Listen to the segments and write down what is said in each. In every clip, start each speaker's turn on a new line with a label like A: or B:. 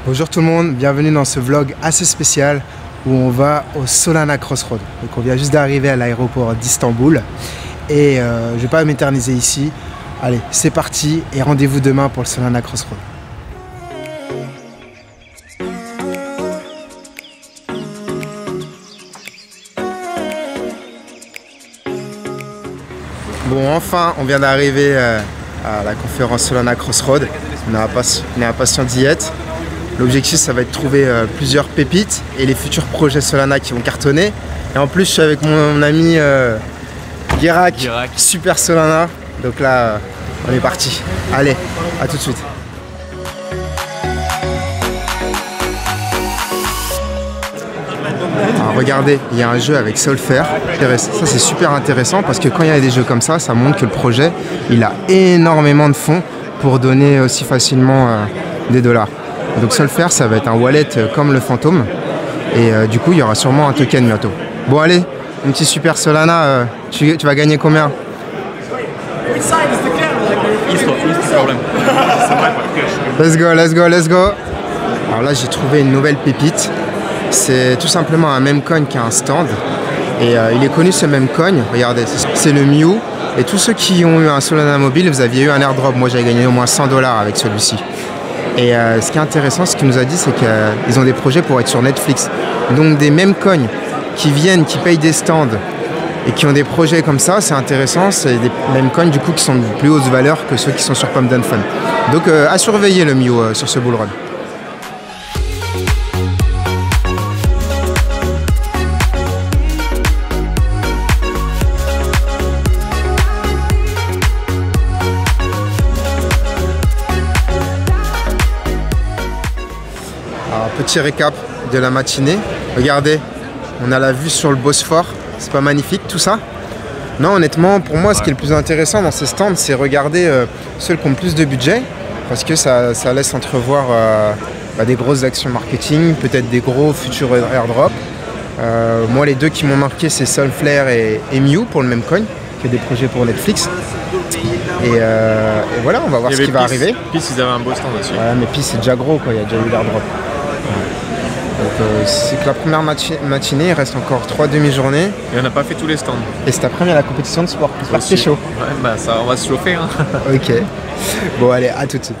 A: Bonjour tout le monde, bienvenue dans ce vlog assez spécial où on va au Solana Crossroad. Donc on vient juste d'arriver à l'aéroport d'Istanbul et je ne vais pas m'éterniser ici. Allez, c'est parti et rendez-vous demain pour le Solana Crossroad. Bon, enfin, on vient d'arriver à la conférence Solana Crossroad. On est impatient d'y être. L'objectif, ça va être de trouver plusieurs pépites et les futurs projets Solana qui vont cartonner. Et en plus, je suis avec mon ami Guérac, super Solana. Donc là, on est parti. Allez, à tout de suite. Alors, regardez, il y a un jeu avec Solfair. Ça, c'est super intéressant parce que quand il y a des jeux comme ça montre que le projet, il a énormément de fonds pour donner aussi facilement des dollars. Donc Solfair, ça va être un wallet comme le Fantôme. Et du coup, il y aura sûrement un token bientôt. Bon, allez, un petit super Solana, tu vas gagner combien? Let's go, let's go, let's go. Alors là, j'ai trouvé une nouvelle pépite. C'est tout simplement un meme coin qui a un stand. Et il est connu ce meme coin. Regardez, c'est le Mew. Et tous ceux qui ont eu un Solana mobile, vous aviez eu un airdrop. Moi, j'avais gagné au moins 100 $ avec celui-ci. Et ce qui est intéressant, ce qu'il nous a dit, c'est qu'ils ont des projets pour être sur Netflix. Donc des meme coins qui viennent, qui payent des stands et qui ont des projets comme ça, c'est intéressant. C'est des meme coins du coup qui sont de plus haute valeur que ceux qui sont sur Pump Down Fun. Donc à surveiller le Mew sur ce bull run. Petit récap de la matinée. Regardez, on a la vue sur le Bosphore. C'est pas magnifique tout ça? Non, honnêtement, pour moi, ce qui est le plus intéressant dans ces stands, c'est regarder ceux qui ont plus de budget, parce que ça laisse entrevoir des grosses actions marketing, peut-être des gros futurs airdrops. Moi, les deux qui m'ont marqué, c'est Solflare et Mew pour le même coin, qui est des projets pour Netflix. Et voilà, on va voir ce qui va arriver.
B: Peace, ils avaient un beau stand aussi.
A: Ouais, mais Peace, c'est déjà gros, quoi. Il y a déjà eu l'airdrop. Donc c'est que la première matinée, il reste encore 3 demi-journées.
B: Et on n'a pas fait tous les stands.
A: Et c'est ta première à la compétition de sport. J'espère que c'est chaud.
B: Ouais, bah ça, on va se chauffer. Hein.
A: Ok. Bon, allez, à tout de suite.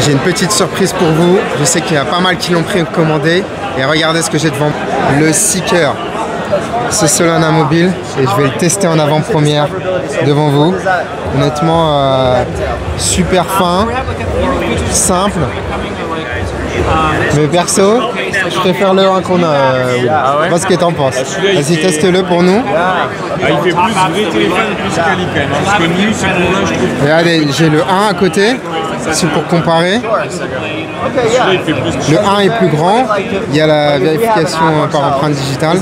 A: J'ai une petite surprise pour vous. Je sais qu'il y a pas mal qui l'ont précommandé. Et regardez ce que j'ai devant moi. Le Seeker. C'est Solana mobile. Et je vais le tester en avant-première devant vous. Honnêtement, super fin, simple. Mais perso, je préfère le 1 qu'on a. Ah ouais, ce que t'en penses. Vas-y, teste-le pour nous.
B: Ah, il fait plus vrai téléphone, plus quali quand même. Parce que nous, c'est pour là, je trouve.
A: Regardez, j'ai le 1 à côté. C'est pour comparer. Le 1 est plus grand. Il y a la vérification par empreinte digitale.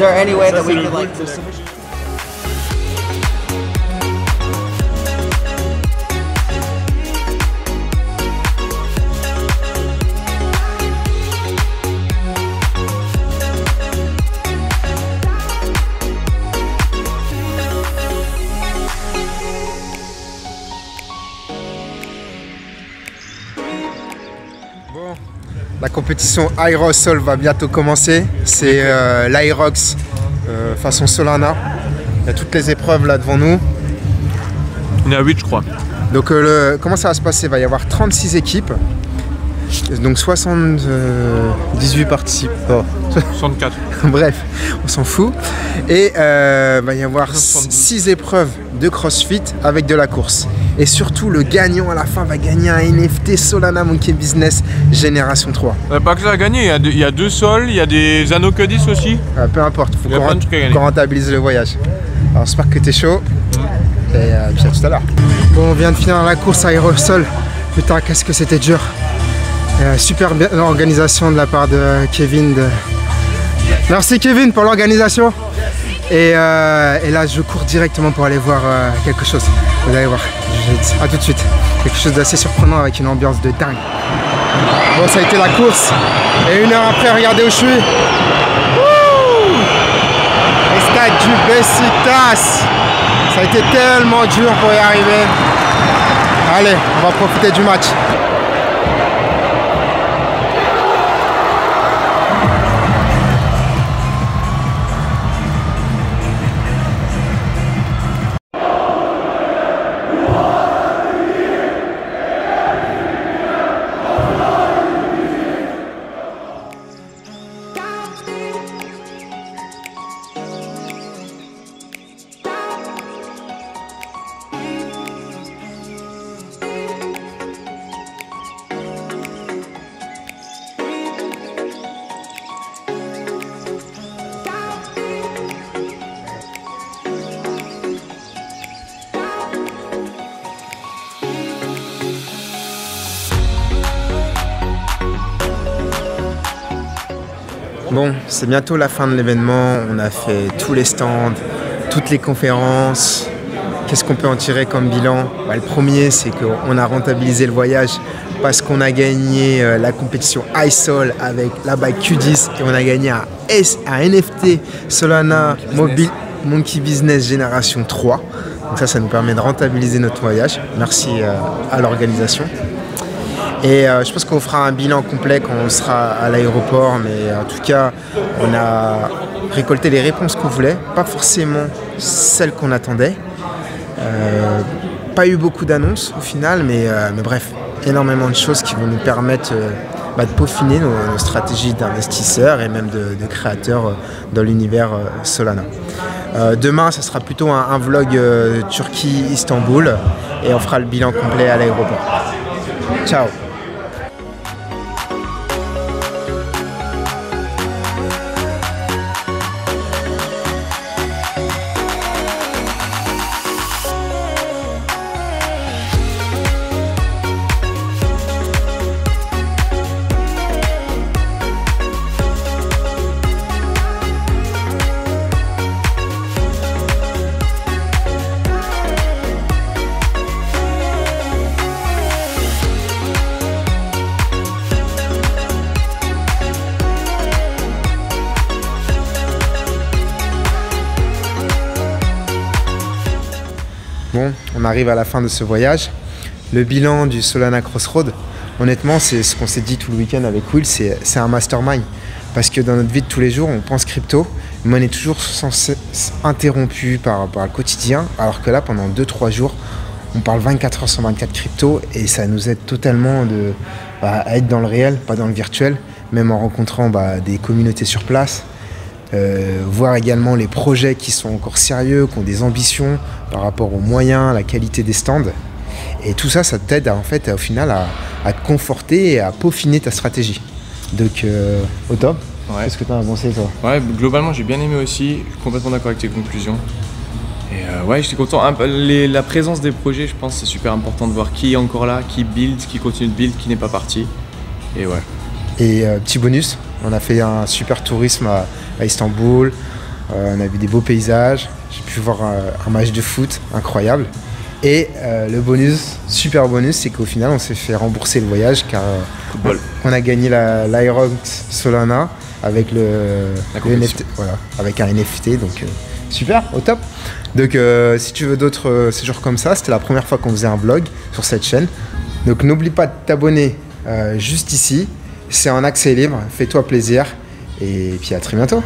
A: La compétition Aerosol va bientôt commencer. C'est l'Aerox façon Solana. Il y a toutes les épreuves là devant nous.
B: On est à 8 je crois.
A: Donc comment ça va se passer? Il va y avoir 36 équipes. Donc 78 participants.
B: 64.
A: Bref, on s'en fout. Et il va y avoir 6 épreuves de CrossFit avec de la course. Et surtout, le gagnant à la fin va gagner un NFT Solana Monkey Business Génération 3.
B: Pas que ça à gagner, il y a 2 sols, il y a des anneaux Cuddy aussi.
A: Peu importe, il faut qu'on rentabilise le voyage. Alors j'espère que t'es chaud. Et puis à tout à l'heure. Bon, on vient de finir la course Aerosol. Putain, qu'est-ce que c'était dur. Super organisation de la part de Kevin. Merci Kevin pour l'organisation. Et là, je cours directement pour aller voir quelque chose. Vous allez voir, à tout de suite. Quelque chose d'assez surprenant avec une ambiance de dingue. Bon, ça a été la course. Et 1 heure après, regardez où je suis. Wouh! Le stade du Besiktas. Ça a été tellement dur pour y arriver. Allez, on va profiter du match. Bon, c'est bientôt la fin de l'événement. On a fait tous les stands, toutes les conférences. Qu'est-ce qu'on peut en tirer comme bilan? Le premier, c'est qu'on a rentabilisé le voyage parce qu'on a gagné la compétition iSol avec la bike Q10 et on a gagné un NFT Solana Monkey Business Génération 3. Donc ça nous permet de rentabiliser notre voyage. Merci à l'organisation. Et je pense qu'on fera un bilan complet quand on sera à l'aéroport, mais en tout cas, on a récolté les réponses qu'on voulait, pas forcément celles qu'on attendait. Pas eu beaucoup d'annonces au final, mais bref, énormément de choses qui vont nous permettre de peaufiner nos stratégies d'investisseurs et même de créateurs dans l'univers Solana. Demain, ce sera plutôt un vlog Turquie-Istanbul et on fera le bilan complet à l'aéroport. Ciao! Bon, on arrive à la fin de ce voyage. Le bilan du Solana Crossroad, honnêtement, c'est ce qu'on s'est dit tout le week-end avec Will, c'est un mastermind. Parce que dans notre vie de tous les jours, on pense crypto, mais on est toujours interrompu par le quotidien. Alors que là, pendant 2-3 jours, on parle 24 heures sur 24 crypto et ça nous aide totalement à être dans le réel, pas dans le virtuel, même en rencontrant des communautés sur place. Voir également les projets qui sont encore sérieux, qui ont des ambitions par rapport aux moyens, la qualité des stands. Et tout ça, ça t'aide en fait, au final à te conforter et à peaufiner ta stratégie. Donc au top. Ouais. Qu'est-ce que tu en as pensé toi?
B: Ouais, globalement j'ai bien aimé aussi, je suis complètement d'accord avec tes conclusions. Et ouais, j'étais content. La présence des projets, je pense c'est super important de voir qui est encore là, qui build, qui continue de build, qui n'est pas parti. Et ouais.
A: Et petit bonus, on a fait un super tourisme à Istanbul, on a vu des beaux paysages, j'ai pu voir un match de foot incroyable. Et le bonus, super bonus, c'est qu'au final on s'est fait rembourser le voyage car on a gagné l'Aerox Solana avec le NFT, voilà, avec un NFT, donc super, au top. Donc si tu veux d'autres séjours comme ça, c'était la première fois qu'on faisait un vlog sur cette chaîne. Donc n'oublie pas de t'abonner juste ici. C'est en accès libre, fais-toi plaisir et puis à très bientôt.